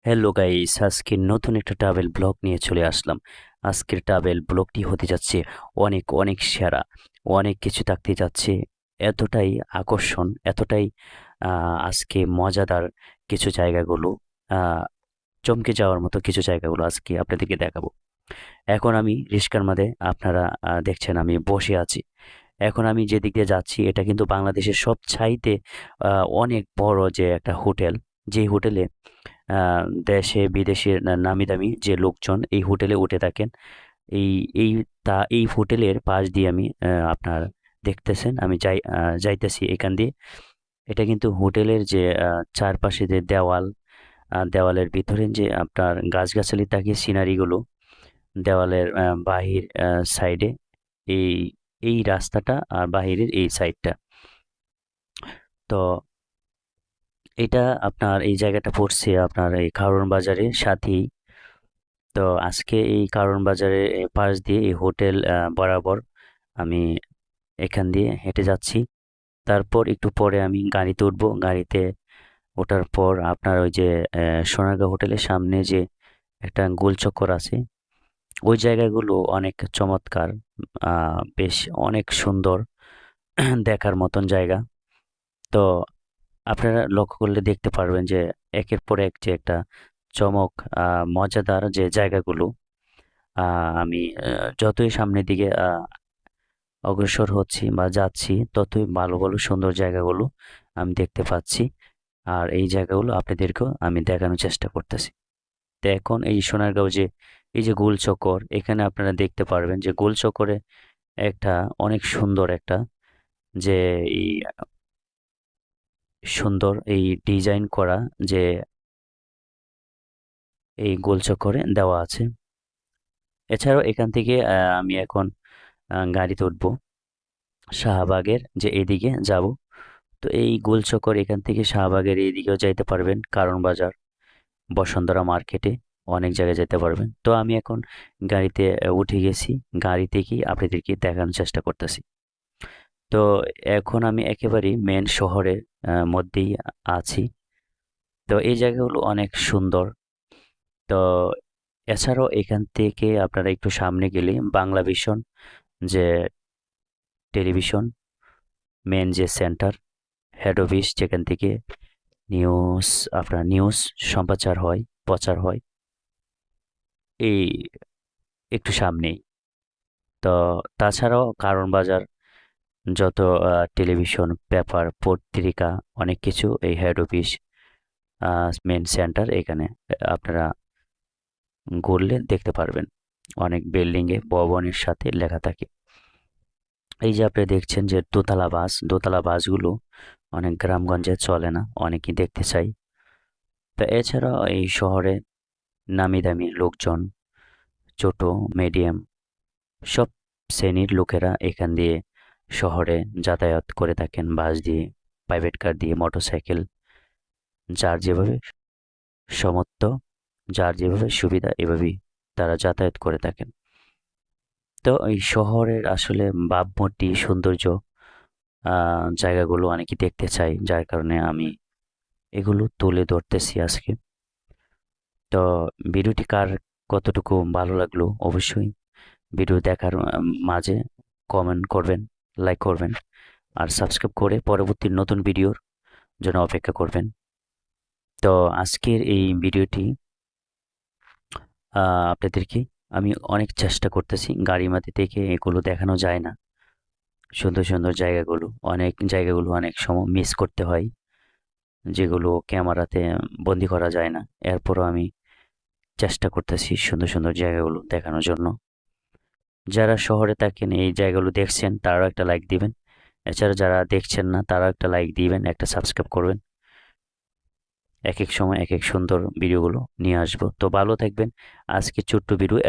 Hello guys, আজকে নতুন একটা ট্রাভেল ব্লগ নিয়ে চলে আসলাম। আজকের ট্রাভেল ব্লগটি হতে যাচ্ছে অনেক অনেক সেরা, অনেক কিছু থাকতে যাচ্ছে। এতটাই আকর্ষণ, এতটাই আজকে মজাদার কিছু জায়গাগুলো, আহ, চমকে যাওয়ার মতো কিছু জায়গাগুলো আজকে আপনাদেরকে দেখাবো। এখন আমি রিস্কার মধ্যে আপনারা দেখছেন আমি বসে আছি। এখন আমি যেদিক দিয়ে যাচ্ছি এটা কিন্তু বাংলাদেশের সবচাইতে অনেক বড় যে একটা হোটেল, যে হোটেলে আহ, দেশে বিদেশের নামি দামি যে লোকজন এই হোটেলে উঠে থাকেন। এই এই এই হোটেলের পাশ দিয়ে আমি আপনার দেখতেছেন আমি যাইতেছি এখান দিয়ে। এটা কিন্তু হোটেলের যে চারপাশে যে দেওয়াল, দেওয়ালের ভিতরে যে আপনার গাছগাছালি থাকে সিনারিগুলো, দেওয়ালের বাহির সাইডে এই এই রাস্তাটা আর বাহিরের এই সাইডটা। তো এটা আপনার এই জায়গাটা পড়ছে আপনার এই কারওয়ান বাজারের সাথেই। তো আজকে এই কারওয়ান বাজারের পাশ দিয়ে এই হোটেল বরাবর আমি এখান দিয়ে হেঁটে যাচ্ছি। তারপর একটু পরে আমি গাড়িতে উঠবো। গাড়িতে ওঠার পর আপনার ওই যে সোনারগাঁও হোটেলের সামনে যে একটা গোল চক্কর আছে, ওই জায়গাগুলো অনেক চমৎকার, বেশ অনেক সুন্দর দেখার মতন জায়গা। তো আপনারা লক্ষ্য করলে দেখতে পারবেন যে একের পর এক যে একটা চমক, মজাদার যে জায়গাগুলো, আমি যতই সামনের দিকে অগ্রসর হচ্ছি বা যাচ্ছি ততই ভালো ভালো সুন্দর জায়গাগুলো আমি দেখতে পাচ্ছি। আর এই জায়গাগুলো আপনাদেরকেও আমি দেখানোর চেষ্টা করতেছি। তো এখন এই সোনারগাঁও যে এই যে গোল চক্কর, এখানে আপনারা দেখতে পারবেন যে গোল চক্করে একটা অনেক সুন্দর একটা যে এই সুন্দর এই ডিজাইন করা যে এই গোল চক্করে দেওয়া আছে। এছাড়াও এখান থেকে আমি এখন গাড়িতে উঠবো, শাহবাগের যে এদিকে যাব। তো এই গোলচক্কর এখান থেকে শাহবাগের এইদিকেও যাইতে পারবেন, কারণ বাজার, বসুন্ধরা মার্কেটে, অনেক জায়গায় যেতে পারবেন। তো আমি এখন গাড়িতে উঠে গেছি। গাড়ি থেকেই আপনাদেরকে দেখানোর চেষ্টা করতেছি। তো এখন আমি একেবারেই মেন শহরের মধ্যেই আছি। তো এই জায়গাগুলো অনেক সুন্দর। তো এছাড়াও এখান থেকে আপনারা একটু সামনে গেলে বাংলা ভিশন যে টেলিভিশন মেন যে সেন্টার, হেড অফিস, যেখান থেকে নিউজ আপনার নিউজ সম্প্রচার হয়, প্রচার হয়, এই একটু সামনেই। তো তাছাড়াও কারণ বাজার যত টেলিভিশন, পেপার, পত্রিকা, অনেক কিছু এই হেড অফিস, মেন সেন্টার এখানে আপনারা ঘুরলে দেখতে পারবেন। অনেক বিল্ডিংয়ে ভবনের সাথে লেখা থাকে। এই যে আপনি দেখছেন যে দোতলা বাস, দোতলা বাসগুলো অনেক গ্রামগঞ্জে চলে না, অনেকেই দেখতে চাই। তো এছাড়াও এই শহরে নামি দামি লোকজন, ছোট, মিডিয়াম, সব শ্রেণীর লোকেরা এখান দিয়ে শহরে যাতায়াত করে থাকেন বাস দিয়ে, প্রাইভেট কার দিয়ে, মোটরসাইকেল, যার যেভাবে সামর্থ্য, যার যেভাবে সুবিধা এভাবেই তারা যাতায়াত করে থাকেন। তো এই শহরের আসলে ভাবমূর্তি, সৌন্দর্য, জায়গাগুলো অনেকেই দেখতে চাই, যার কারণে আমি এগুলো তুলে ধরতেছি আজকে। তো ভিডিওটি কার কতটুকু ভালো লাগলো অবশ্যই ভিডিও দেখার মাঝে কমেন্ট করবেন, লাইক করবেন, আর সাবস্ক্রাইব করে পরবর্তী নতুন ভিডিওর জন্য অপেক্ষা করবেন। তো আজকের এই ভিডিওটি আপনাদেরকে আমি অনেক চেষ্টা করতেছি, গাড়ির মধ্যে থেকে এগুলো দেখানো যায় না। সুন্দর সুন্দর জায়গাগুলো, অনেক জায়গাগুলো অনেক সময় মিস করতে হয়, যেগুলো ক্যামেরাতে বন্দি করা যায় না। এরপরও আমি চেষ্টা করতেছি সুন্দর সুন্দর জায়গাগুলো দেখানোর জন্য। যারা শহরে থাকেন এই জায়গাগুলো দেখছেন তারাও একটা লাইক দিবেন। এছাড়া যারা দেখছেন না তারাও একটা লাইক দিবেন, একটা সাবস্ক্রাইব করবেন। এক এক সময় এক এক সুন্দর ভিডিওগুলো নিয়ে আসবো। তো ভালো থাকবেন। আজকে ছোট্ট ভিডিও